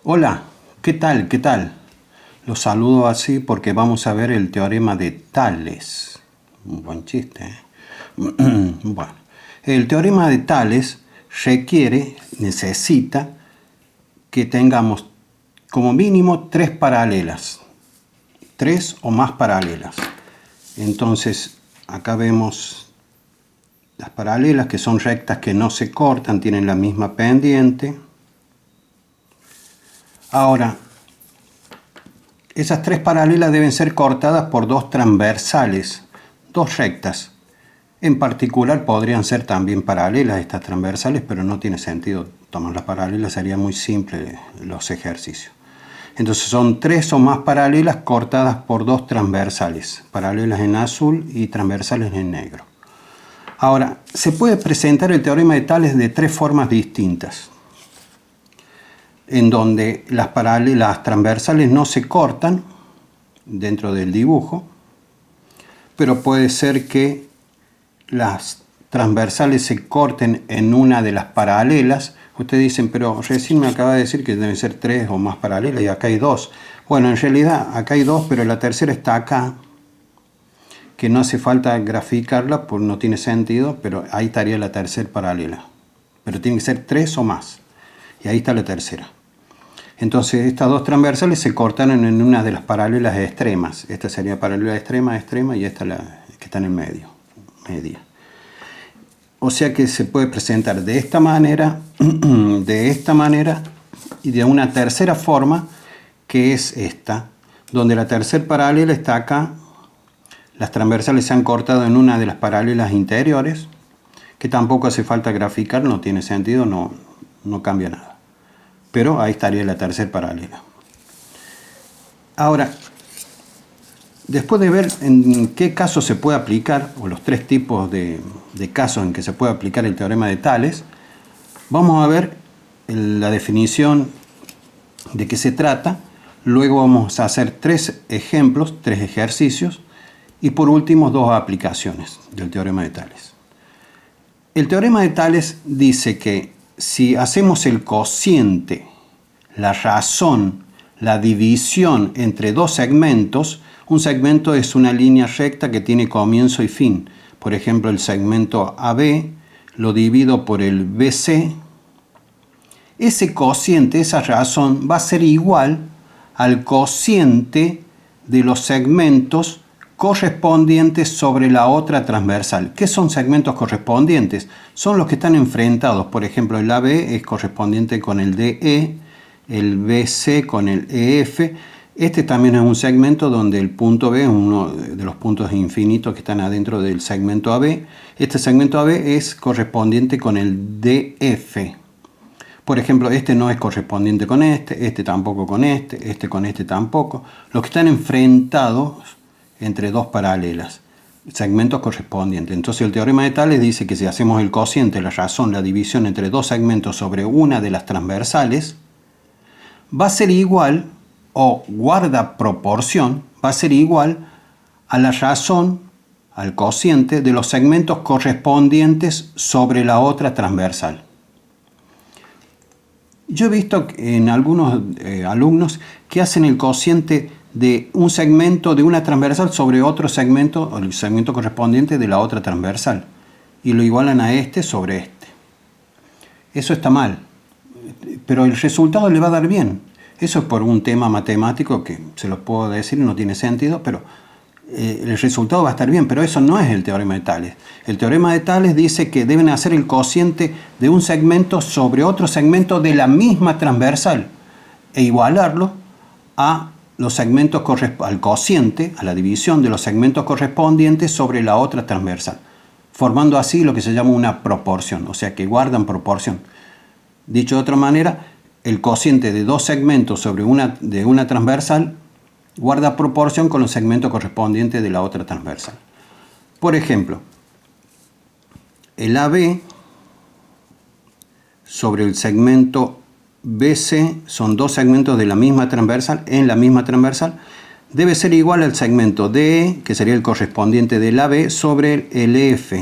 Hola, ¿qué tal? ¿Qué tal? Los saludo así porque vamos a ver el teorema de Tales. Un buen chiste, ¿eh? Bueno, el teorema de Tales necesita que tengamos como mínimo tres paralelas, tres o más paralelas. Entonces, acá vemos las paralelas que son rectas que no se cortan, tienen la misma pendiente. Ahora, esas tres paralelas deben ser cortadas por dos transversales, dos rectas. En particular podrían ser también paralelas estas transversales, pero no tiene sentido tomar las paralelas, sería muy simple los ejercicios. Entonces son tres o más paralelas cortadas por dos transversales, paralelas en azul y transversales en negro. Ahora, se puede presentar el teorema de Tales de tres formas distintas, en donde las paralelas transversales no se cortan dentro del dibujo, pero puede ser que las transversales se corten en una de las paralelas. Ustedes dicen, pero recién me acaba de decir que deben ser tres o más paralelas y acá hay dos. Bueno, en realidad acá hay dos, pero la tercera está acá, que no hace falta graficarla, porque no tiene sentido, pero ahí estaría la tercera paralela. Pero tiene que ser tres o más, y ahí está la tercera. Entonces estas dos transversales se cortaron en una de las paralelas extremas. Esta sería paralela extrema, y esta la que está en el medio, media. O sea que se puede presentar de esta manera y de una tercera forma, que es esta, donde la tercera paralela está acá, las transversales se han cortado en una de las paralelas interiores, que tampoco hace falta graficar, no tiene sentido, no cambia nada. Pero ahí estaría la tercera paralela. Ahora, después de ver en qué casos se puede aplicar, o los tres tipos de casos en que se puede aplicar el teorema de Tales, vamos a ver la definición de qué se trata, luego vamos a hacer tres ejemplos, tres ejercicios, y por último dos aplicaciones del teorema de Tales. El teorema de Tales dice que si hacemos el cociente, la razón, la división entre dos segmentos, un segmento es una línea recta que tiene comienzo y fin. Por ejemplo, el segmento AB lo divido por el BC. Ese cociente, esa razón, va a ser igual al cociente de los segmentos correspondientes sobre la otra transversal. ¿Qué son segmentos correspondientes? Son los que están enfrentados. Por ejemplo, el AB es correspondiente con el DE, el BC con el EF. Este también es un segmento donde el punto B es uno de los puntos infinitos que están adentro del segmento AB. Este segmento AB es correspondiente con el DF. Por ejemplo, este no es correspondiente con este tampoco con este con este tampoco. Los que están enfrentados entre dos paralelas, segmentos correspondientes. Entonces el teorema de Tales dice que si hacemos el cociente, la razón, la división entre dos segmentos sobre una de las transversales, va a ser igual, o guarda proporción, va a ser igual a la razón, al cociente de los segmentos correspondientes sobre la otra transversal. Yo he visto en algunos alumnos que hacen el cociente de un segmento de una transversal sobre otro segmento, o el segmento correspondiente de la otra transversal, y lo igualan a este sobre este. Eso está mal, pero el resultado le va a dar bien. Eso es por un tema matemático que se lo puedo decir, no tiene sentido, pero el resultado va a estar bien, pero eso no es el teorema de Tales. El teorema de Tales dice que deben hacer el cociente de un segmento sobre otro segmento de la misma transversal e igualarlo a los segmentos al cociente, a la división de los segmentos correspondientes sobre la otra transversal, formando así lo que se llama una proporción, o sea que guardan proporción. Dicho de otra manera, el cociente de dos segmentos sobre de una transversal guarda proporción con los segmentos correspondientes de la otra transversal. Por ejemplo, el AB sobre el segmento BC son dos segmentos de la misma transversal, en la misma transversal, debe ser igual al segmento DE, que sería el correspondiente del AB, sobre el EF.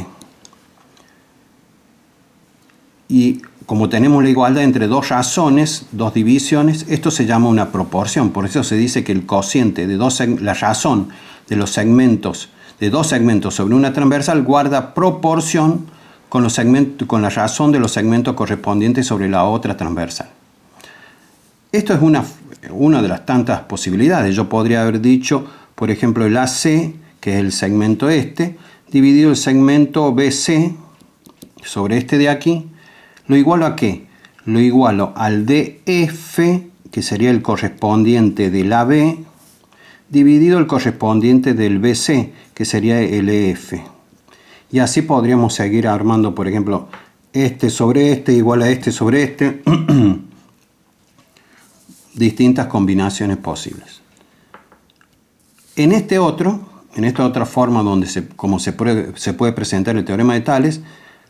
Y como tenemos la igualdad entre dos razones, dos divisiones, esto se llama una proporción. Por eso se dice que el cociente de la razón de los segmentos, de dos segmentos sobre una transversal, guarda proporción con la razón de los segmentos correspondientes sobre la otra transversal. Esto es una de las tantas posibilidades. Yo podría haber dicho, por ejemplo, el AC, que es el segmento este, dividido el segmento BC sobre este de aquí. ¿Lo igualo a qué? Lo igualo al DF, que sería el correspondiente del AB, dividido el correspondiente del BC, que sería el EF. Y así podríamos seguir armando, por ejemplo, este sobre este igual a este sobre este. Distintas combinaciones posibles. En esta otra forma donde se puede presentar el teorema de Tales,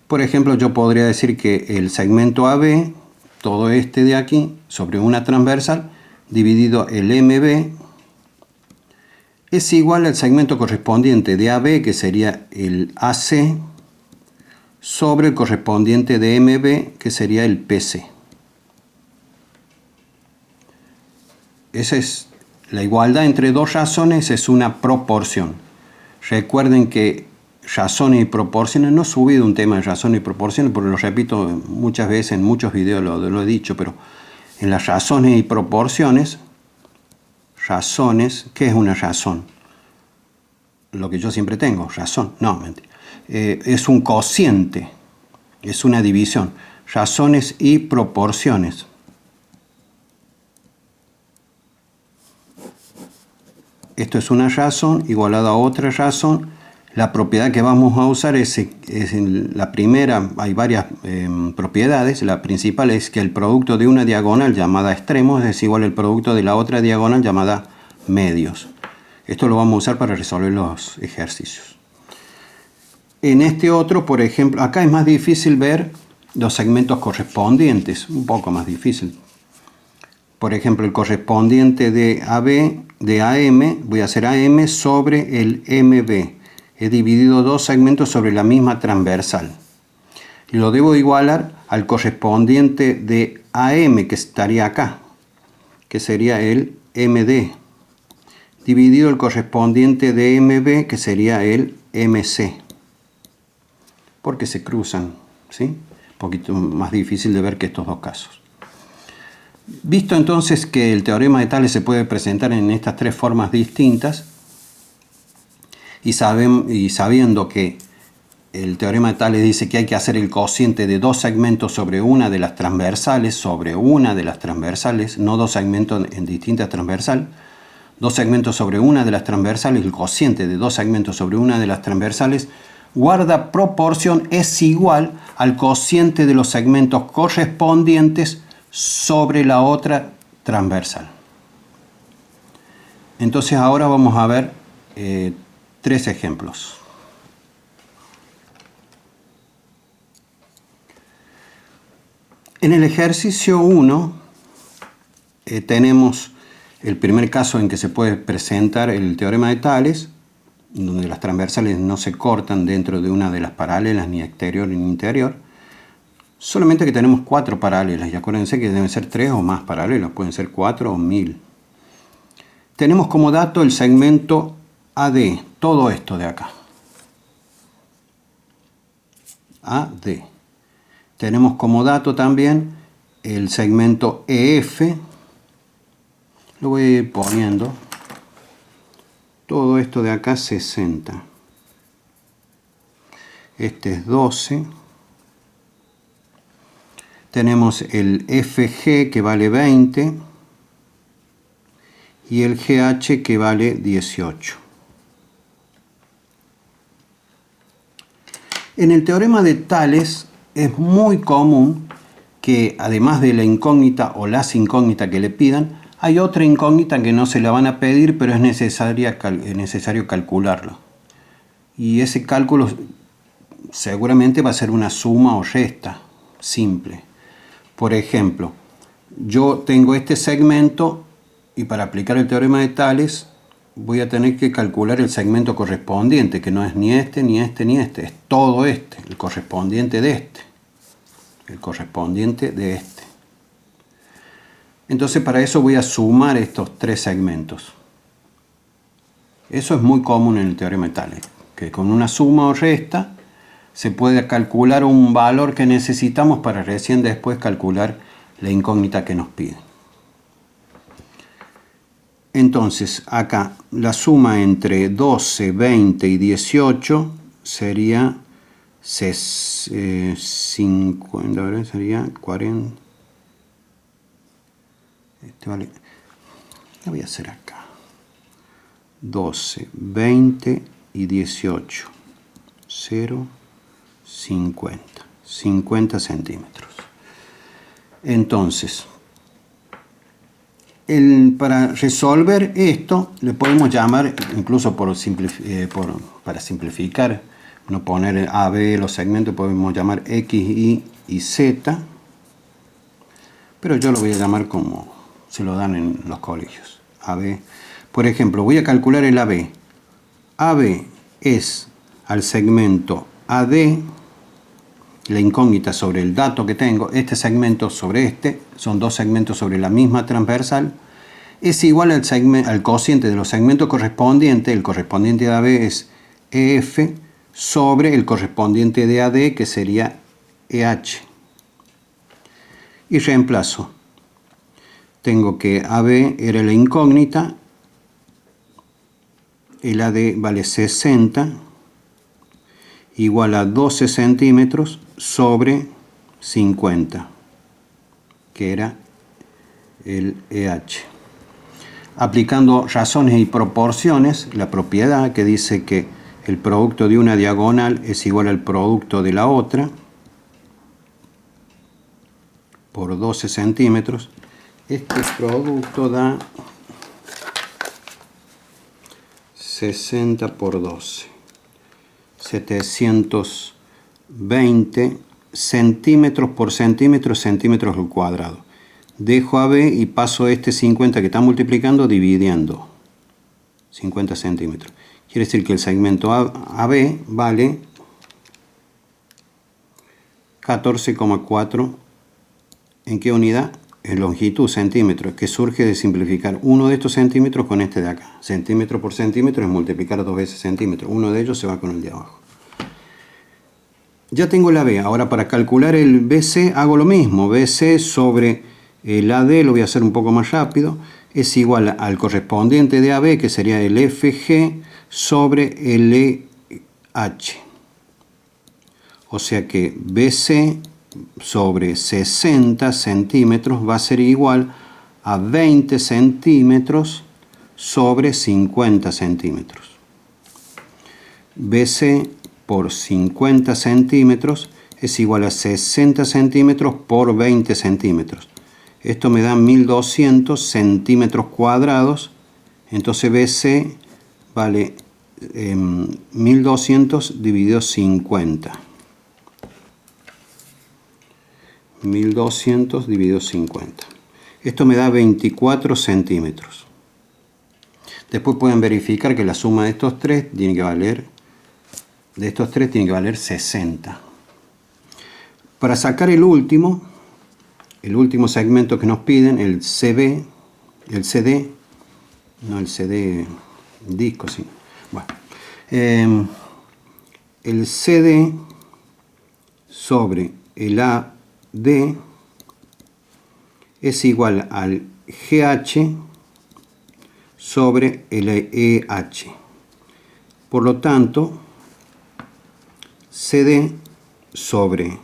por ejemplo, yo podría decir que el segmento AB, todo este de aquí, sobre una transversal, dividido el MB, es igual al segmento correspondiente de AB, que sería el AC, sobre el correspondiente de MB, que sería el PC. Esa es la igualdad entre dos razones, es una proporción. Recuerden que razones y proporciones, no he subido un tema de razones y proporciones, porque lo repito muchas veces, en muchos videos lo he dicho, pero en las razones y proporciones, ¿qué es una razón? Lo que yo siempre tengo, razón, no, mentira. Es un cociente, es una división, razones y proporciones. Esto es una razón igualada a otra razón. La propiedad que vamos a usar es la primera, hay varias propiedades. La principal es que el producto de una diagonal llamada extremos es igual al producto de la otra diagonal llamada medios. Esto lo vamos a usar para resolver los ejercicios. En este otro, por ejemplo, acá es más difícil ver los segmentos correspondientes, un poco más difícil. Por ejemplo, el correspondiente de AB, de AM, voy a hacer AM sobre el MB. He dividido dos segmentos sobre la misma transversal. Y lo debo igualar al correspondiente de AM, que estaría acá, que sería el MD. Dividido el correspondiente de MB, que sería el MC. Porque se cruzan, ¿sí? Un poquito más difícil de ver que estos dos casos. Visto entonces que el teorema de Tales se puede presentar en estas tres formas distintas, y sabiendo que el teorema de Tales dice que hay que hacer el cociente de dos segmentos sobre una de las transversales, no dos segmentos en distintas transversales, dos segmentos sobre una de las transversales, el cociente de dos segmentos sobre una de las transversales guarda proporción, es igual al cociente de los segmentos correspondientes sobre la otra transversal. Entonces ahora vamos a ver tres ejemplos. En el ejercicio 1 tenemos el primer caso en que se puede presentar el teorema de Tales, donde las transversales no se cortan dentro de una de las paralelas, ni exterior ni interior. Solamente que tenemos 4 paralelas, y acuérdense que deben ser 3 o más paralelas, pueden ser 4 o 1000. Tenemos como dato el segmento AD, todo esto de acá. AD. Tenemos como dato también el segmento EF. Lo voy a ir poniendo. Todo esto de acá 60. Este es 12. Tenemos el FG que vale 20 y el GH que vale 18. En el teorema de Tales es muy común que además de la incógnita o las incógnitas que le pidan, hay otra incógnita que no se la van a pedir, pero es necesario calcularlo. Y ese cálculo seguramente va a ser una suma o resta simple. Por ejemplo, yo tengo este segmento y para aplicar el teorema de Tales voy a tener que calcular el segmento correspondiente, que no es ni este, ni este, ni este, es todo este, el correspondiente de este. el correspondiente de este. Entonces para eso voy a sumar estos tres segmentos. Eso es muy común en el teorema de Tales, que con una suma o resta se puede calcular un valor que necesitamos para recién después calcular la incógnita que nos piden. Entonces acá la suma entre 12, 20 y 18 sería 50, sería 40. Vale. ¿Qué voy a hacer acá? 12, 20 y 18. 0, 50. 50 centímetros. Entonces, para resolver esto, le podemos llamar, incluso para simplificar, no poner A, B, los segmentos, podemos llamar X, Y y Z, pero yo lo voy a llamar como se lo dan en los colegios. AB. Por ejemplo, voy a calcular el AB. AB es al segmento AD, la incógnita sobre el dato que tengo, este segmento sobre este, son dos segmentos sobre la misma transversal, es igual al cociente de los segmentos correspondientes. El correspondiente de AB es EF sobre el correspondiente de AD, que sería EH. Y reemplazo. Tengo que AB era la incógnita, el AD vale 60, igual a 12 centímetros sobre 50, que era el EH. Aplicando razones y proporciones, la propiedad que dice que el producto de una diagonal es igual al producto de la otra por 12 centímetros, este producto da 60 por 12, 720 centímetros por centímetro, centímetros al cuadrado. Dejo AB y paso este 50 que está multiplicando dividiendo 50 centímetros. Quiere decir que el segmento AB vale 14,4. ¿En qué unidad? En longitud, centímetros, que surge de simplificar uno de estos centímetros con este de acá. Centímetro por centímetro es multiplicar 2 veces centímetro. Uno de ellos se va con el de abajo. Ya tengo la B. Ahora para calcular el BC hago lo mismo. BC sobre el AD, lo voy a hacer un poco más rápido, es igual al correspondiente de AB, que sería el FG, sobre el EH. O sea que BC sobre 60 centímetros va a ser igual a 20 centímetros sobre 50 centímetros. BC por 50 centímetros es igual a 60 centímetros por 20 centímetros. Esto me da 1200 centímetros cuadrados. Entonces BC vale 1200 dividido 50. 1200 dividido 50. Esto me da 24 centímetros. Después pueden verificar que la suma de estos tres tiene que valer, 60. Para sacar el último segmento que nos piden, el CD, no el CD disco, sí. Bueno, el CD sobre el AD es igual al GH sobre el EH. Por lo tanto, CD sobre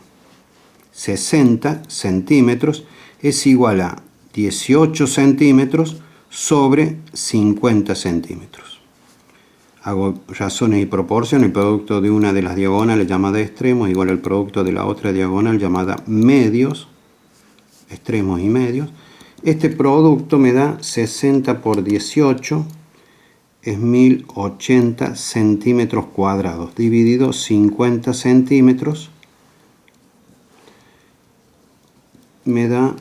60 centímetros es igual a 18 centímetros sobre 50 centímetros. Hago razones y proporciones. El producto de una de las diagonales llamada extremos igual al producto de la otra diagonal llamada medios, extremos y medios. Este producto me da 60 por 18, es 1080 centímetros cuadrados, dividido 50 centímetros, me da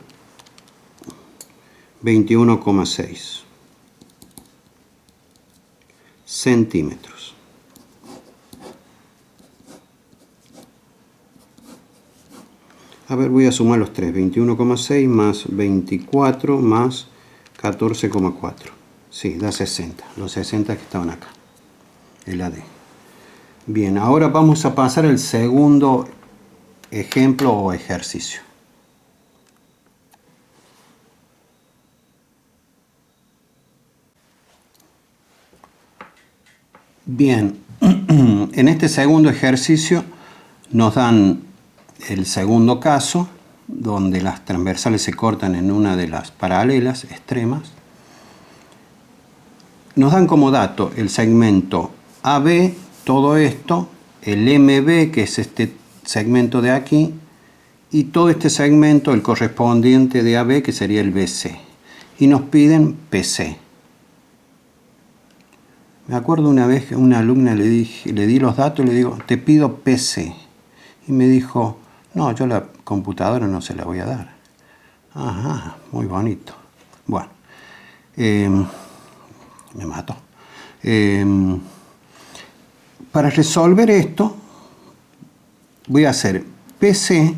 21,6 centímetros. A ver, voy a sumar los tres. 21,6 más 24 más 14,4. Sí, da 60. Los 60 que estaban acá. El AD. Bien, ahora vamos a pasar al segundo ejemplo o ejercicio. Bien, en este segundo ejercicio nos dan el segundo caso, donde las transversales se cortan en una de las paralelas extremas. Nos dan como dato el segmento AB, todo esto, el MB, que es este segmento de aquí, y todo este segmento, el correspondiente de AB, que sería el BC. Y nos piden PC. Me acuerdo una vez que a una alumna le di los datos y le digo, te pido PC. Y me dijo, no, yo la computadora no se la voy a dar. Ajá, muy bonito. Bueno, me mató. Para resolver esto, voy a hacer PC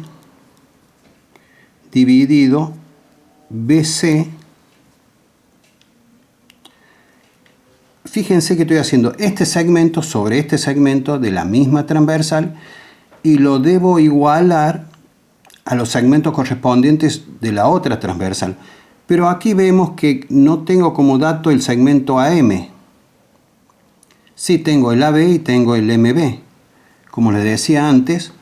dividido BC. Fíjense que estoy haciendo este segmento sobre este segmento de la misma transversal y lo debo igualar a los segmentos correspondientes de la otra transversal. Pero aquí vemos que no tengo como dato el segmento AM. Sí tengo el AB y tengo el MB. Como les decía antes,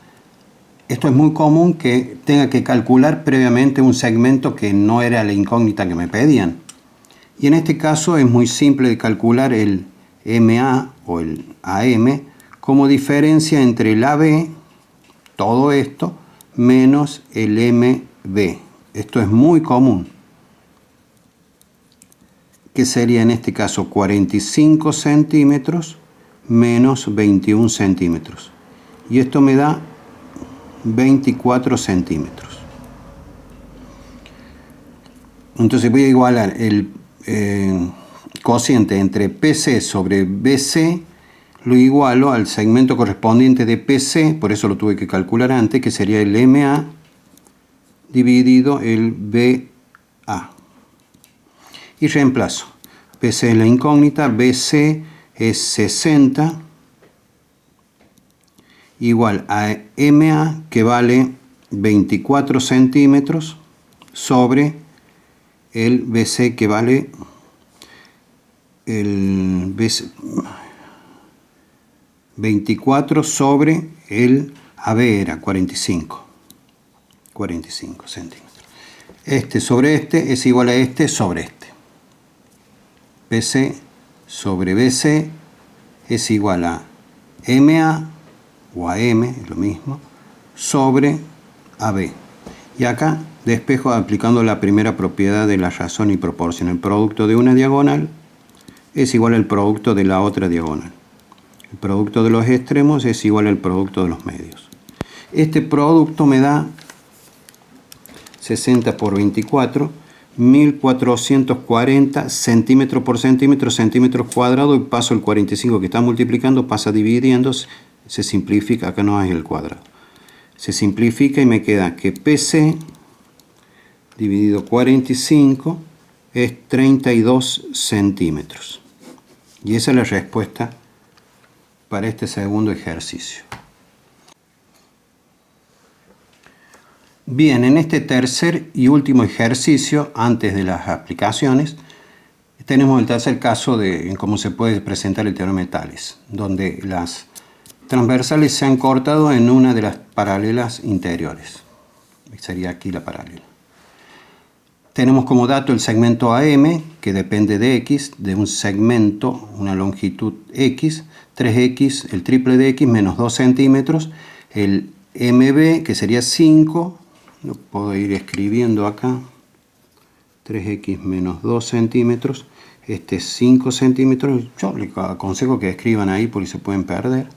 esto es muy común que tenga que calcular previamente un segmento que no era la incógnita que me pedían. Y en este caso es muy simple de calcular el MA o el AM como diferencia entre el AB, todo esto, menos el MB. Esto es muy común. Que sería en este caso 45 centímetros menos 21 centímetros. Y esto me da 24 centímetros. Entonces voy a igualar el cociente entre PC sobre BC, lo igualo al segmento correspondiente de PC, por eso lo tuve que calcular antes, que sería el MA dividido el BA. Y reemplazo. PC es la incógnita, BC es 60, igual a MA, que vale 24 centímetros, sobre el BC, que vale el BC, 24 sobre el AB era 45 centímetros. Este sobre este es igual a este sobre este. BC sobre BC es igual a MA o AM, es lo mismo, sobre AB. Y acá despejo aplicando la primera propiedad de la razón y proporción. El producto de una diagonal es igual al producto de la otra diagonal. El producto de los extremos es igual al producto de los medios. Este producto me da 60 por 24, 1440 centímetros por centímetro, centímetros cuadrados, y paso el 45 que está multiplicando, pasa dividiendo, se simplifica, acá no hay el cuadrado. Se simplifica y me queda que PC dividido 45 es 32 centímetros. Y esa es la respuesta para este segundo ejercicio. Bien, en este tercer y último ejercicio, antes de las aplicaciones, tenemos el tercer caso de cómo se puede presentar el teorema de Tales, donde las transversales se han cortado en una de las paralelas interiores. Sería aquí la paralela. Tenemos como dato el segmento AM, que depende de X, de un segmento, una longitud X, 3X, el triple de X, menos 2 centímetros, el MB, que sería 5, lo puedo ir escribiendo acá, 3X menos 2 centímetros, este es 5 centímetros, yo les aconsejo que escriban ahí porque se pueden perder,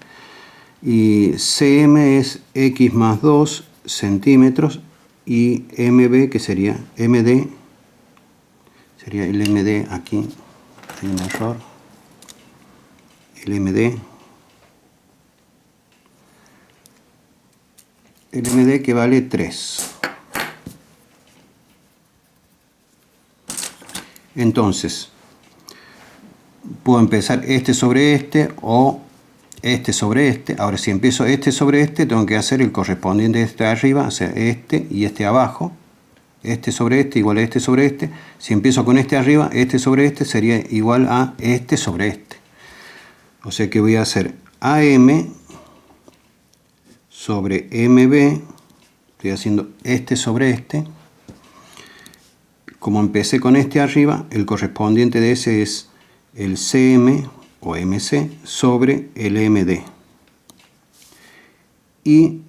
y CM es X más 2 centímetros, y MB, que sería MD, sería el MD aquí, hay un error, el MD el MD que vale 3. Entonces, puedo empezar este sobre este o este sobre este. Ahora, si empiezo este sobre este, tengo que hacer el correspondiente de este de arriba, o sea, este y este abajo. Este sobre este igual a este sobre este. Si empiezo con este arriba, este sobre este sería igual a este sobre este. O sea que voy a hacer AM sobre MB. Estoy haciendo este sobre este. Como empecé con este arriba, el correspondiente de ese es el CM o MC sobre el MD. Y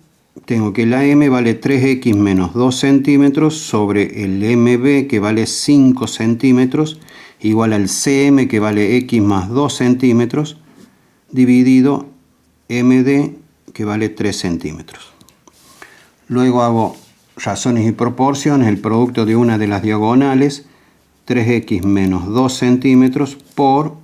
tengo que la M vale 3x menos 2 centímetros sobre el MB que vale 5 centímetros igual al CM que vale x más 2 centímetros dividido MD que vale 3 centímetros. Luego hago razones y proporciones, el producto de una de las diagonales, 3x menos 2 centímetros por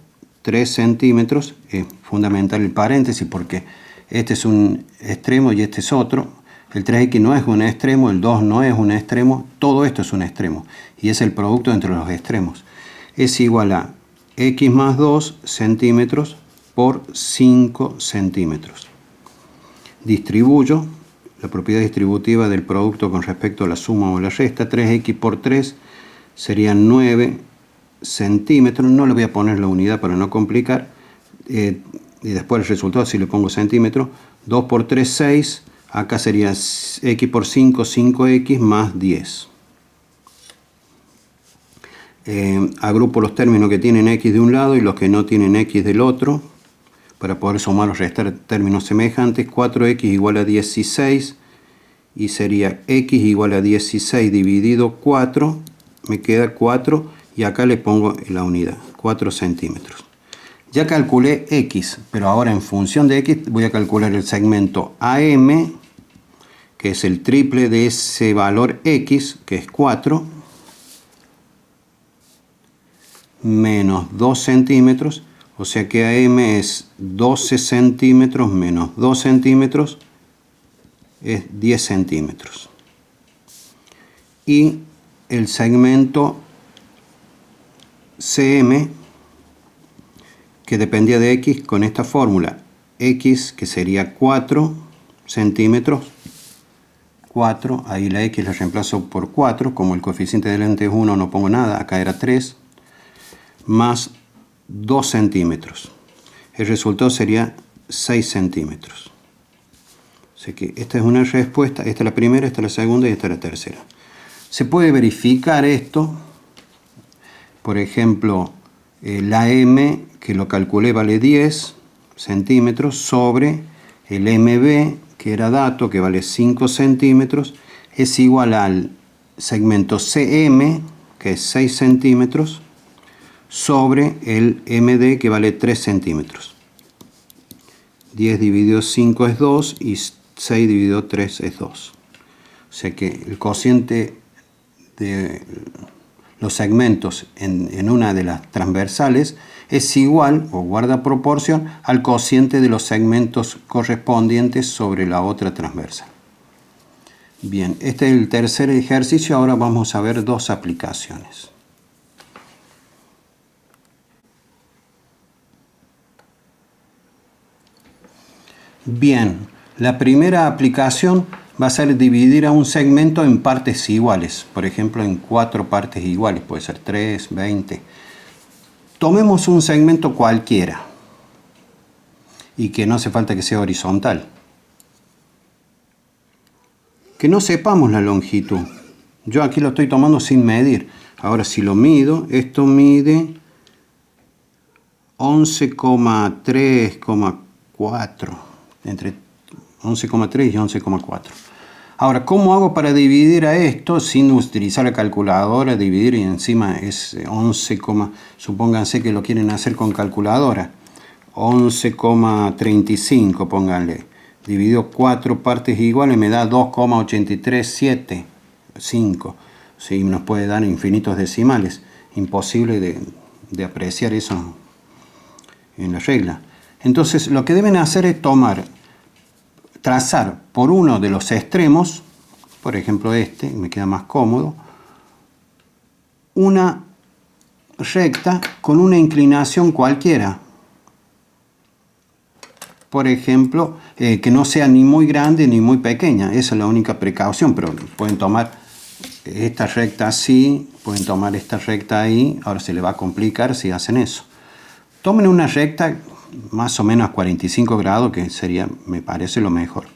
3 centímetros, es fundamental el paréntesis porque este es un extremo y este es otro. El 3x no es un extremo, el 2 no es un extremo, todo esto es un extremo. Y es el producto entre los extremos. Es igual a x más 2 centímetros por 5 centímetros. Distribuyo la propiedad distributiva del producto con respecto a la suma o la resta. 3x por 3 serían 9 centímetros. No le voy a poner la unidad para no complicar. Y después el resultado, si le pongo centímetros, 2 por 3, 6. Acá sería x por 5, 5x más 10. Agrupo los términos que tienen x de un lado y los que no tienen x del otro, para poder sumar o restar términos semejantes. 4x igual a 16, y sería x igual a 16 dividido 4, me queda 4, y acá le pongo la unidad, 4 centímetros. Ya calculé x, pero ahora en función de x voy a calcular el segmento AM, que es el triple de ese valor x, que es 4, menos 2 centímetros, o sea que AM es 12 centímetros menos 2 centímetros, es 10 centímetros. Y el segmento CM, que dependía de x, con esta fórmula, x que sería 4 centímetros, 4, ahí la x la reemplazo por 4, como el coeficiente del ente es 1 no pongo nada, acá era 3, más 2 centímetros. El resultado sería 6 centímetros. Así que esta es una respuesta, esta es la primera, esta es la segunda y esta es la tercera. Se puede verificar esto, por ejemplo, la M, que lo calculé, vale 10 centímetros sobre el MB, que era dato, que vale 5 centímetros, es igual al segmento CM, que es 6 centímetros, sobre el MD, que vale 3 centímetros. 10 dividido 5 es 2 y 6 dividido 3 es 2. O sea que el cociente de los segmentos en una de las transversales es igual o guarda proporción al cociente de los segmentos correspondientes sobre la otra transversal. Bien, este es el tercer ejercicio. Ahora vamos a ver dos aplicaciones. Bien, la primera aplicación va a ser dividir a un segmento en partes iguales. Por ejemplo, en 4 partes iguales. Puede ser 3, 20. Tomemos un segmento cualquiera. Y que no hace falta que sea horizontal. Que no sepamos la longitud. Yo aquí lo estoy tomando sin medir. Ahora si lo mido, esto mide 11,3,4. Entre 11,3 y 11,4. Ahora, ¿cómo hago para dividir a esto sin utilizar la calculadora? Dividir y encima es 11, supónganse que lo quieren hacer con calculadora. 11,35, pónganle. Dividido 4 partes iguales me da 2,837,5. Sí, nos puede dar infinitos decimales. Imposible de apreciar eso en la regla. Entonces, lo que deben hacer es tomar trazar por uno de los extremos, por ejemplo este, me queda más cómodo, una recta con una inclinación cualquiera. Por ejemplo, que no sea ni muy grande ni muy pequeña. Esa es la única precaución, pero pueden tomar esta recta así, pueden tomar esta recta ahí. Ahora se le va a complicar si hacen eso. Tomen una recta más o menos a 45 grados, que sería, me parece, lo mejor.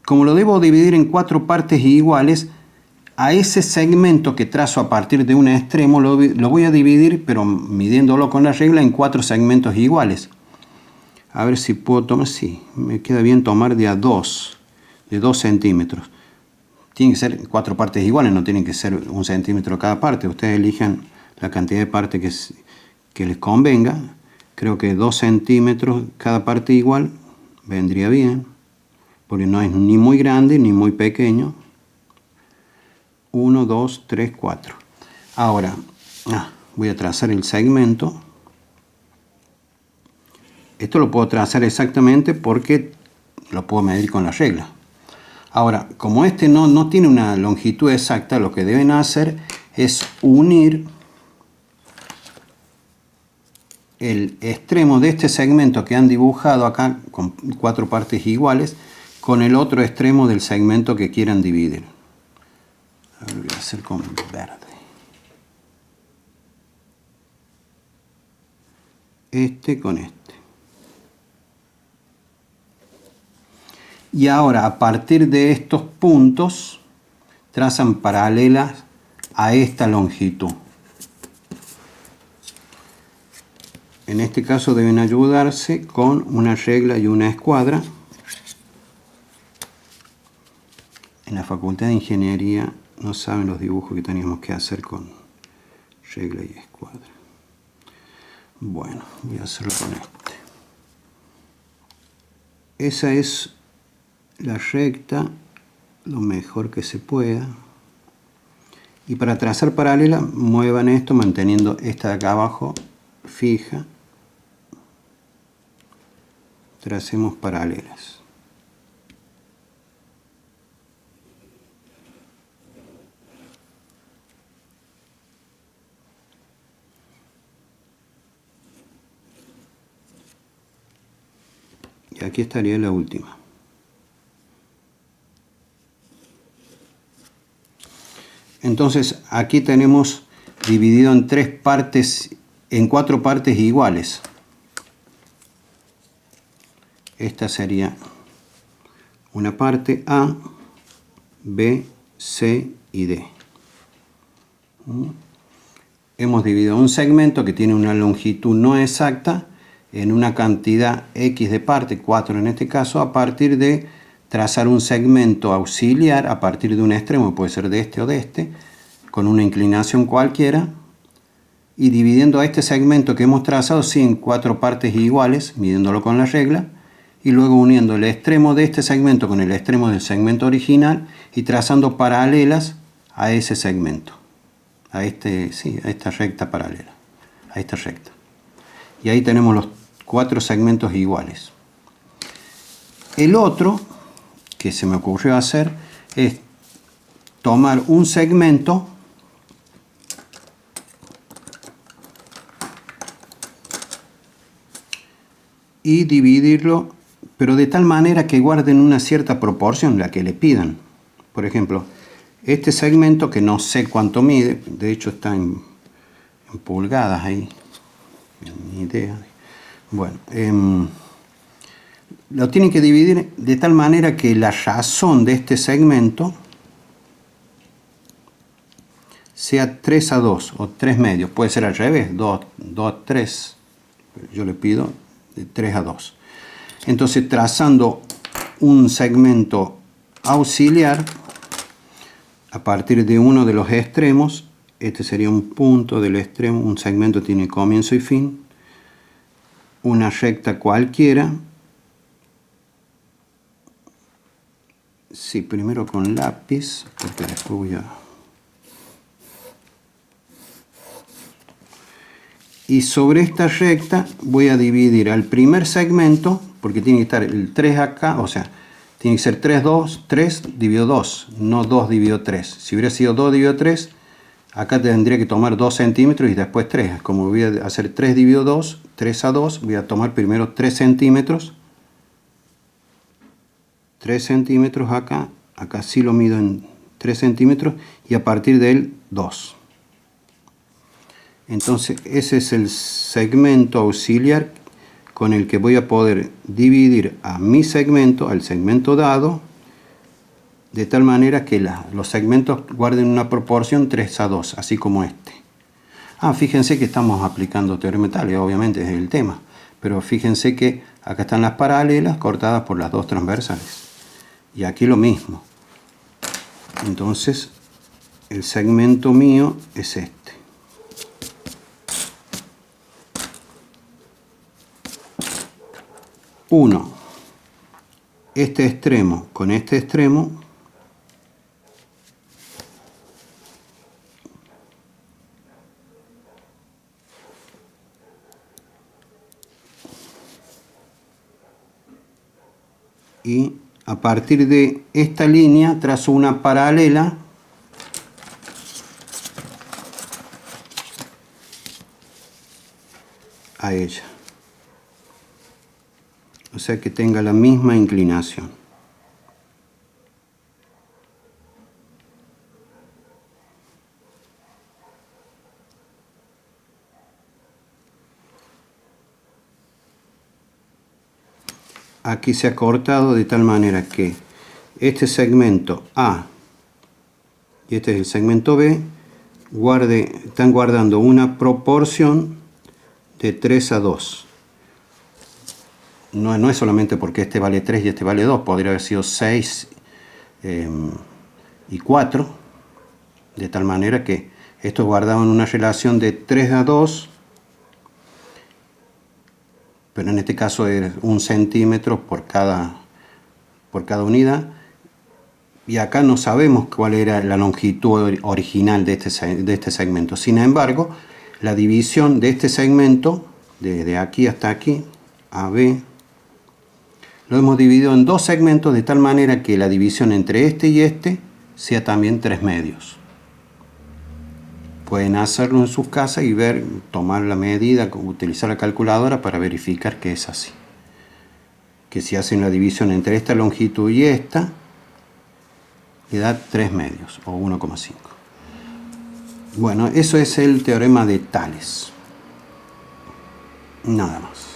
Como lo debo dividir en 4 partes iguales, a ese segmento que trazo a partir de un extremo lo voy a dividir, pero midiéndolo con la regla, en 4 segmentos iguales. A ver si puedo tomar, sí, me queda bien tomar de 2 centímetros. Tienen que ser 4 partes iguales, no tienen que ser 1 centímetro cada parte. Ustedes elijan la cantidad de partes que les convenga. Creo que 2 centímetros cada parte igual vendría bien, porque no es ni muy grande ni muy pequeño. 1, 2, 3, 4. Ahora voy a trazar el segmento. Esto lo puedo trazar exactamente porque lo puedo medir con la regla. Ahora, como este no tiene una longitud exacta, lo que deben hacer es unir el extremo de este segmento que han dibujado acá con 4 partes iguales con el otro extremo del segmento que quieran dividir. Ahora voy a hacer con verde. Este con este. Y ahora, a partir de estos puntos, trazan paralelas a esta longitud. En este caso deben ayudarse con una regla y una escuadra. En la Facultad de Ingeniería no saben los dibujos que teníamos que hacer con regla y escuadra. Bueno, voy a hacerlo con este. Esa es la recta lo mejor que se pueda. Y para trazar paralela, muevan esto manteniendo esta de acá abajo fija. Tracemos paralelas. Y aquí estaría la última. Entonces aquí tenemos dividido en 4 partes iguales. Esta sería una parte A, B, C y D. Hemos dividido un segmento que tiene una longitud no exacta en una cantidad X de parte, 4 en este caso, a partir de trazar un segmento auxiliar a partir de un extremo, puede ser de este o de este, con una inclinación cualquiera, y dividiendo a este segmento que hemos trazado sí, en 4 partes iguales, midiéndolo con la regla, y luego uniendo el extremo de este segmento con el extremo del segmento original y trazando paralelas a ese segmento, a esta recta paralela, a esta recta. Y ahí tenemos los 4 segmentos iguales. El otro que se me ocurrió hacer es tomar un segmento y dividirlo, pero de tal manera que guarden una cierta proporción, la que le pidan. Por ejemplo, este segmento que no sé cuánto mide, de hecho está en pulgadas ahí, ni idea. Bueno, lo tienen que dividir de tal manera que la razón de este segmento sea 3:2 o 3 medios. Puede ser al revés, 2:3. Yo le pido de 3:2. Entonces, trazando un segmento auxiliar a partir de uno de los extremos, este sería un punto del extremo, un segmento tiene comienzo y fin, una recta cualquiera. Sí, primero con lápiz, porque después voy a... Y sobre esta recta voy a dividir al primer segmento, porque tiene que estar el 3 acá, o sea, tiene que ser 3 dividido 2, no 2 dividido 3. Si hubiera sido 2 dividido 3, acá tendría que tomar 2 centímetros y después 3. Como voy a hacer 3 dividido 2, 3 a 2, voy a tomar primero 3 centímetros. 3 centímetros acá, acá sí lo mido en 3 centímetros y a partir de él 2. Entonces ese es el segmento auxiliar con el que voy a poder dividir a mi segmento, al segmento dado, de tal manera que los segmentos guarden una proporción 3 a 2, así como este. Fíjense que estamos aplicando teorema de Tales, obviamente es el tema, pero fíjense que acá están las paralelas cortadas por las dos transversales. Y aquí lo mismo. Entonces, el segmento mío es este. Uno, este extremo con este extremo y a partir de esta línea trazo una paralela a ella, o sea que tenga la misma inclinación. Aquí se ha cortado de tal manera que este segmento A y este es el segmento B están guardando una proporción de 3 a 2. No es solamente porque este vale 3 y este vale 2, podría haber sido 6 y 4, de tal manera que estos guardaban una relación de 3 a 2, pero en este caso es 1 centímetro por cada unidad, y acá no sabemos cuál era la longitud original de este segmento. Sin embargo, la división de este segmento, desde aquí hasta aquí, AB, lo hemos dividido en dos segmentos de tal manera que la división entre este y este sea también 3 medios. Pueden hacerlo en sus casas y ver, tomar la medida, utilizar la calculadora para verificar que es así. Que si hacen la división entre esta longitud y esta, le da 3 medios o 1,5. Bueno, eso es el teorema de Tales. Nada más.